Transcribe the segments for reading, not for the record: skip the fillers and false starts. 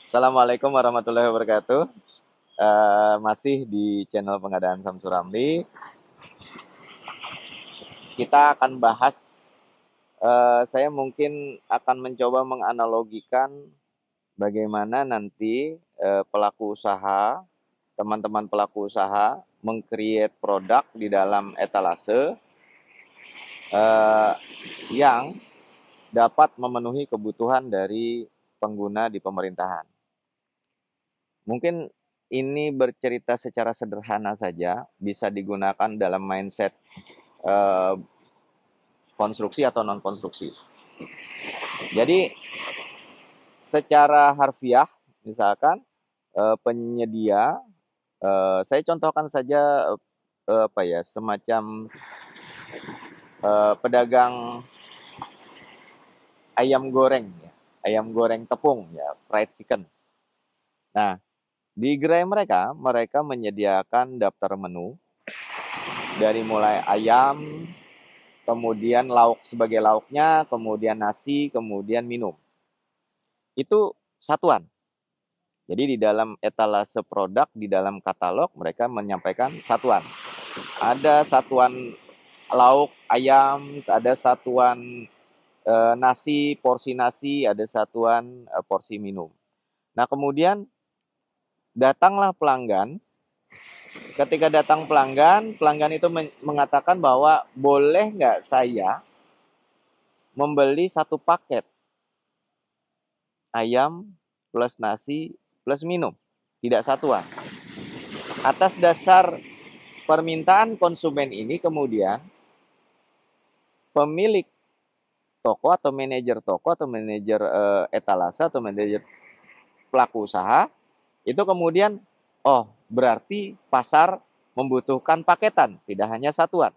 Assalamualaikum warahmatullahi wabarakatuh. Masih di channel Pengadaan Samsul Ramli. Kita akan bahas, saya mungkin akan mencoba menganalogikan bagaimana nanti pelaku usaha, teman-teman pelaku usaha meng-create produk di dalam etalase eh, yang dapat memenuhi kebutuhan dari pengguna di pemerintahan. Mungkin ini bercerita secara sederhana saja, bisa digunakan dalam mindset eh, konstruksi atau non-konstruksi. Jadi secara harfiah, misalkan penyedia, saya contohkan saja apa ya, semacam pedagang ayam goreng, ya, ayam goreng tepung, ya, fried chicken. Nah, di gerai mereka, mereka menyediakan daftar menu dari mulai ayam, kemudian lauk sebagai lauknya, kemudian nasi, kemudian minum. Itu satuan. Jadi di dalam etalase produk, di dalam katalog, mereka menyampaikan satuan. Ada satuan lauk ayam, ada satuan porsi nasi, ada satuan porsi minum. Nah, kemudian datanglah pelanggan. Ketika datang pelanggan, pelanggan itu mengatakan bahwa boleh nggak saya membeli satu paket ayam plus nasi plus minum, tidak satuan. Atas dasar permintaan konsumen ini, kemudian pemilik toko atau manajer etalase atau manajer pelaku usaha itu kemudian, oh berarti pasar membutuhkan paketan, tidak hanya satuan.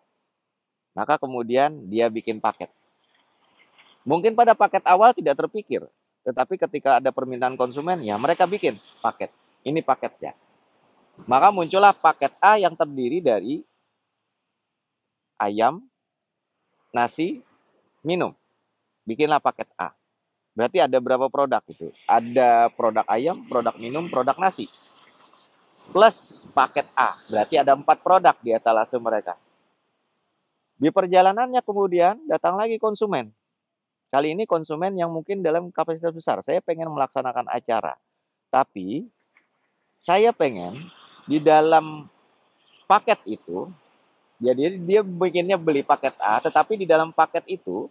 Maka kemudian dia bikin paket. Mungkin pada paket awal tidak terpikir, tetapi ketika ada permintaan konsumen, ya mereka bikin paket. Ini paketnya. Maka muncullah paket A yang terdiri dari ayam, nasi, minum. Bikinlah paket A. Berarti ada berapa produk itu? Ada produk ayam, produk minum, produk nasi. Plus paket A. Berarti ada 4 produk di etalase mereka. Di perjalanannya kemudian datang lagi konsumen. Kali ini konsumen yang mungkin dalam kapasitas besar. Saya pengen melaksanakan acara. Tapi saya pengen di dalam paket itu, jadi dia bikinnya beli paket A, tetapi di dalam paket itu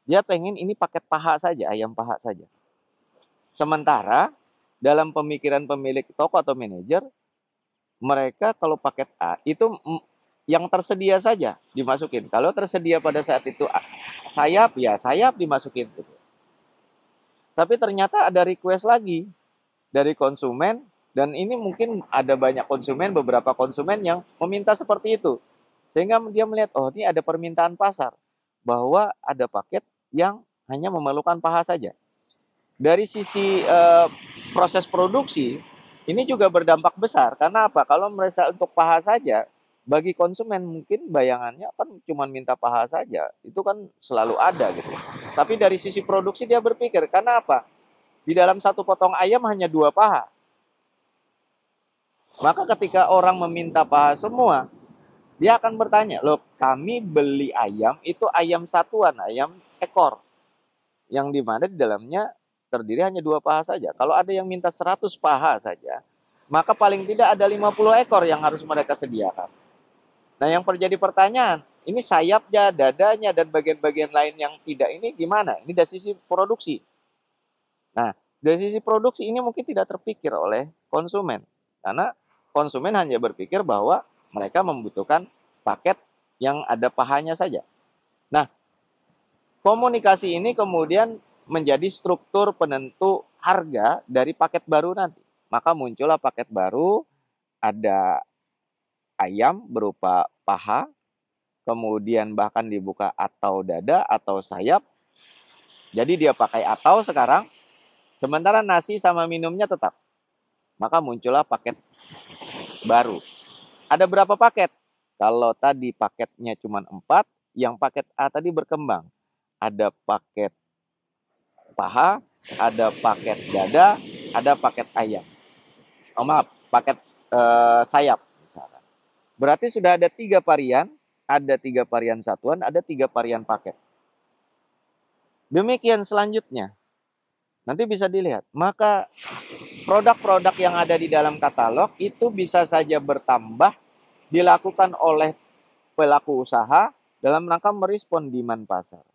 dia pengen ini paket paha saja, ayam paha saja. Sementara dalam pemikiran pemilik toko atau manajer, mereka kalau paket A itu yang tersedia saja dimasukin. Kalau tersedia pada saat itu sayap, ya sayap dimasukin. Tapi ternyata ada request lagi dari konsumen, dan ini mungkin ada banyak konsumen, beberapa konsumen yang meminta seperti itu. Sehingga dia melihat, oh ini ada permintaan pasar, bahwa ada paket yang hanya memerlukan paha saja. Dari sisi proses produksi, ini juga berdampak besar. Karena apa? Kalau mereka untuk paha saja, bagi konsumen mungkin bayangannya kan cuma minta paha saja. Itu kan selalu ada gitu. Tapi dari sisi produksi dia berpikir, karena apa? Di dalam satu potong ayam hanya 2 paha. Maka ketika orang meminta paha semua, dia akan bertanya, loh kami beli ayam itu ayam satuan, ayam ekor. Yang dimana di dalamnya terdiri hanya 2 paha saja. Kalau ada yang minta 100 paha saja, maka paling tidak ada 50 ekor yang harus mereka sediakan. Nah yang terjadi pertanyaan, ini sayapnya, dadanya, dan bagian-bagian lain yang tidak ini gimana? Ini dari sisi produksi. Nah, dari sisi produksi ini mungkin tidak terpikir oleh konsumen. Karena konsumen hanya berpikir bahwa mereka membutuhkan paket yang ada pahanya saja. Nah, komunikasi ini kemudian menjadi struktur penentu harga dari paket baru nanti. Maka muncullah paket baru, ada ayam berupa paha, kemudian bahkan dibuka atau dada atau sayap. Jadi dia pakai atau sekarang, sementara nasi sama minumnya tetap. Maka muncullah paket baru. Ada berapa paket? Kalau tadi paketnya cuma 4, yang paket A tadi berkembang. Ada paket paha, ada paket dada, ada paket ayam. Oh maaf, paket sayap misalkan. Berarti sudah ada 3 varian, ada 3 varian satuan, ada 3 varian paket. Demikian selanjutnya, nanti bisa dilihat. Maka produk-produk yang ada di dalam katalog itu bisa saja bertambah dilakukan oleh pelaku usaha dalam rangka merespon demand pasar.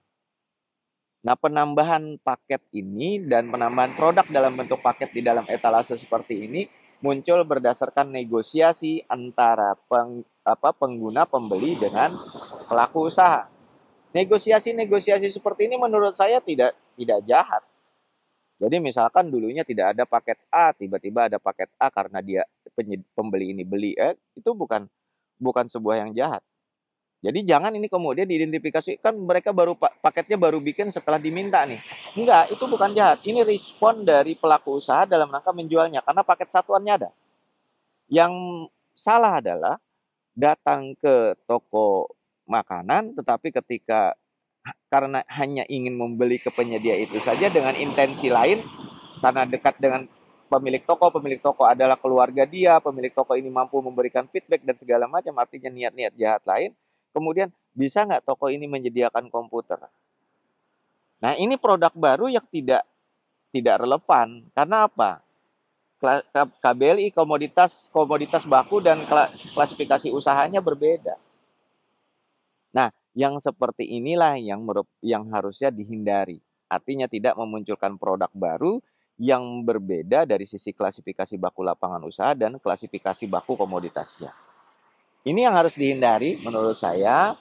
Nah, penambahan paket ini dan penambahan produk dalam bentuk paket di dalam etalase seperti ini muncul berdasarkan negosiasi antara pengguna pembeli dengan pelaku usaha. Negosiasi-negosiasi seperti ini menurut saya tidak jahat. Jadi misalkan dulunya tidak ada paket A, tiba-tiba ada paket A karena dia pembeli ini beli, itu bukan sebuah yang jahat. Jadi jangan ini kemudian diidentifikasi, kan mereka paketnya baru bikin setelah diminta nih. Enggak, itu bukan jahat. Ini respon dari pelaku usaha dalam rangka menjualnya karena paket satuannya ada. Yang salah adalah datang ke toko makanan tetapi ketika karena hanya ingin membeli ke penyedia itu saja dengan intensi lain, karena dekat dengan pemilik toko adalah keluarga dia, pemilik toko ini mampu memberikan feedback dan segala macam, artinya niat-niat jahat lain. Kemudian bisa nggak toko ini menyediakan komputer? Nah, ini produk baru yang tidak relevan. Karena apa? KBLI komoditas baku dan klasifikasi usahanya berbeda. Nah, yang seperti inilah yang harusnya dihindari. Artinya tidak memunculkan produk baru yang berbeda dari sisi klasifikasi baku lapangan usaha dan klasifikasi baku komoditasnya. Ini yang harus dihindari menurut saya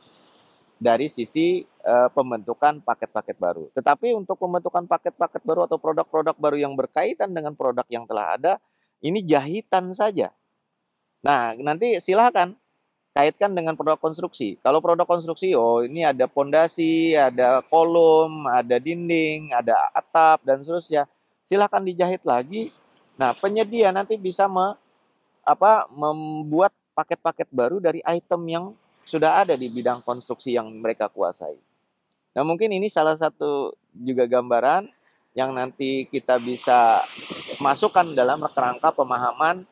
dari sisi pembentukan paket-paket baru. Tetapi untuk pembentukan paket-paket baru atau produk-produk baru yang berkaitan dengan produk yang telah ada, ini jahitan saja. Nah, nanti silakan kaitkan dengan produk konstruksi. Kalau produk konstruksi, oh ini ada pondasi, ada kolom, ada dinding, ada atap, dan seterusnya. Silakan dijahit lagi. Nah, penyedia nanti bisa membuat paket-paket baru dari item yang sudah ada di bidang konstruksi yang mereka kuasai. Nah, mungkin ini salah satu juga gambaran yang nanti kita bisa masukkan dalam kerangka pemahaman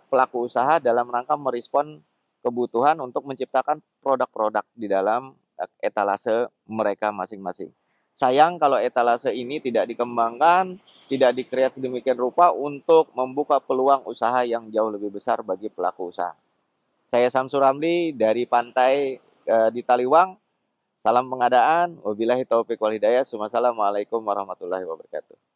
pelaku usaha dalam rangka merespon kebutuhan untuk menciptakan produk-produk di dalam etalase mereka masing-masing. Sayang kalau etalase ini tidak dikembangkan, tidak dikreat sedemikian rupa untuk membuka peluang usaha yang jauh lebih besar bagi pelaku usaha. Saya Samsul Ramli dari pantai di Taliwang. Salam pengadaan. Wabillahi taufiq wal hidayah. Assalamualaikum warahmatullahi wabarakatuh.